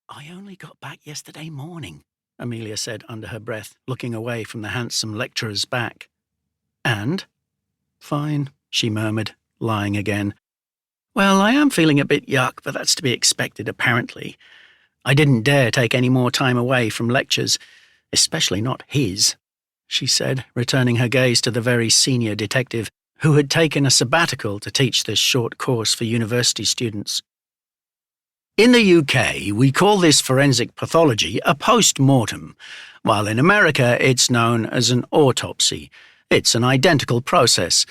I only got back yesterday morning, Amelia said under her breath, looking away from the handsome lecturer's back. And? Fine, she murmured, lying again. Well, I am feeling a bit yuck, but that's to be expected, apparently. I didn't dare take any more time away from lectures, especially not his, she said, returning her gaze to the very senior detective, who had taken a sabbatical to teach this short course for university students. In the UK, we call this forensic pathology a post-mortem, while in America it's known as an autopsy. It's an identical process.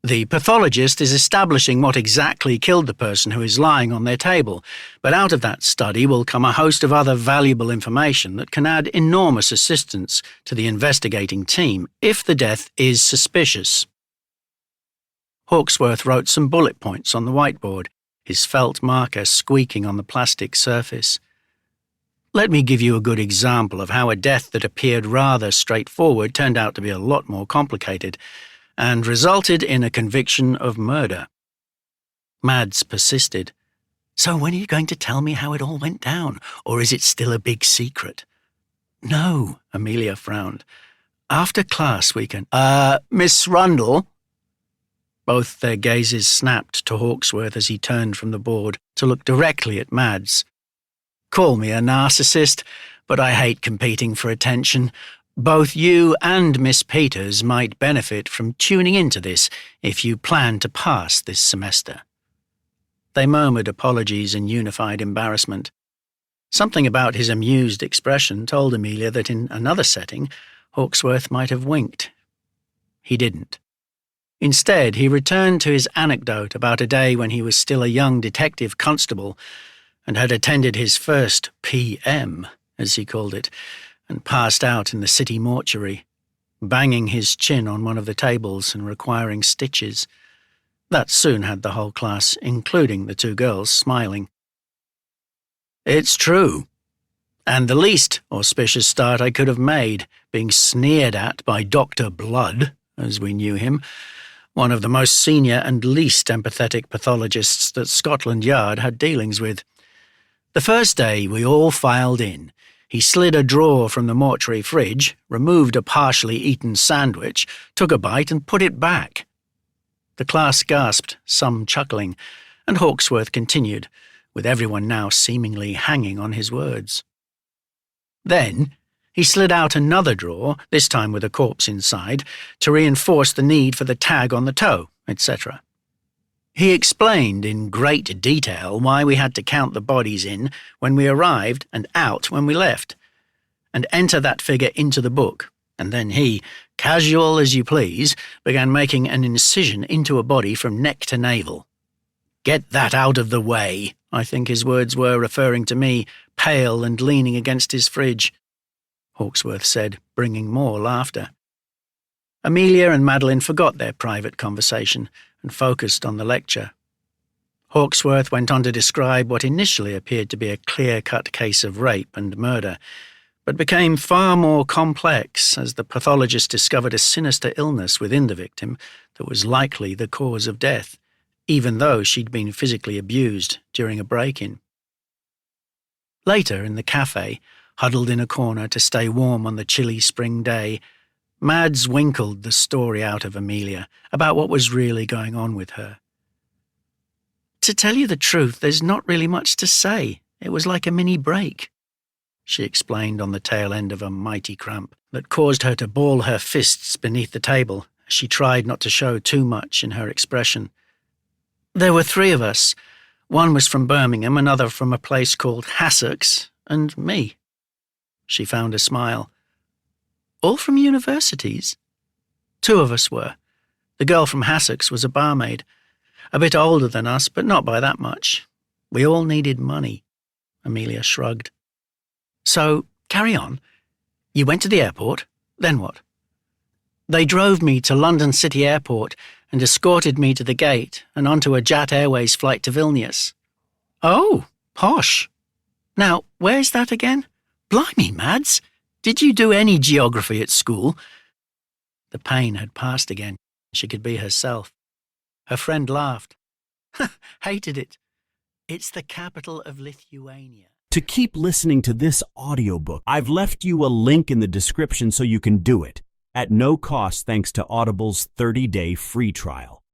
The pathologist is establishing what exactly killed the person who is lying on their table, but out of that study will come a host of other valuable information that can add enormous assistance to the investigating team if the death is suspicious. Hawksworth wrote some bullet points on the whiteboard, his felt marker squeaking on the plastic surface. Let me give you a good example of how a death that appeared rather straightforward turned out to be a lot more complicated, and resulted in a conviction of murder. Mads persisted. So when are you going to tell me how it all went down, or is it still a big secret? No, Amelia frowned. After class we can… Miss Rundle? Both their gazes snapped to Hawksworth as he turned from the board to look directly at Mads. Call me a narcissist, but I hate competing for attention. Both you and Miss Peters might benefit from tuning into this if you plan to pass this semester. They murmured apologies in unified embarrassment. Something about his amused expression told Amelia that in another setting, Hawksworth might have winked. He didn't. Instead, he returned to his anecdote about a day when he was still a young detective constable and had attended his first PM, as he called it, and passed out in the city mortuary, banging his chin on one of the tables and requiring stitches. That soon had the whole class, including the two girls, smiling. It's true, and the least auspicious start I could have made, being sneered at by Dr. Blood, as we knew him, one of the most senior and least empathetic pathologists that Scotland Yard had dealings with. The first day we all filed in. He slid a drawer from the mortuary fridge, removed a partially eaten sandwich, took a bite and put it back. The class gasped, some chuckling, and Hawksworth continued, with everyone now seemingly hanging on his words. Then he slid out another drawer, this time with a corpse inside, to reinforce the need for the tag on the toe, etc. He explained in great detail why we had to count the bodies in when we arrived and out when we left, and enter that figure into the book, and then he, casual as you please, began making an incision into a body from neck to navel. Get that out of the way, I think his words were, referring to me, pale and leaning against his fridge, Hawksworth said, bringing more laughter. Amelia and Madeline forgot their private conversation and focused on the lecture. Hawksworth went on to describe what initially appeared to be a clear-cut case of rape and murder, but became far more complex as the pathologist discovered a sinister illness within the victim that was likely the cause of death, even though she'd been physically abused during a break-in. Later, in the cafe, huddled in a corner to stay warm on the chilly spring day, Mads winkled the story out of Amelia about what was really going on with her. To tell you the truth, there's not really much to say. It was like a mini break, she explained on the tail end of a mighty cramp that caused her to ball her fists beneath the table as she tried not to show too much in her expression. There were 3 of us. One was from Birmingham, another from a place called Hassocks, and me. She found a smile. All from universities? 2 of us were. The girl from Hassocks was a barmaid. A bit older than us, but not by that much. We all needed money. Amelia shrugged. So, carry on. You went to the airport, then what? They drove me to London City Airport and escorted me to the gate and onto a Jet Airways flight to Vilnius. Oh, posh. Now, where's that again? Blimey, Mads! Did you do any geography at school? The pain had passed again. She could be herself. Her friend laughed. Hated it. It's the capital of Lithuania. To keep listening to this audiobook, I've left you a link in the description so you can do it, at no cost thanks to Audible's 30-day free trial.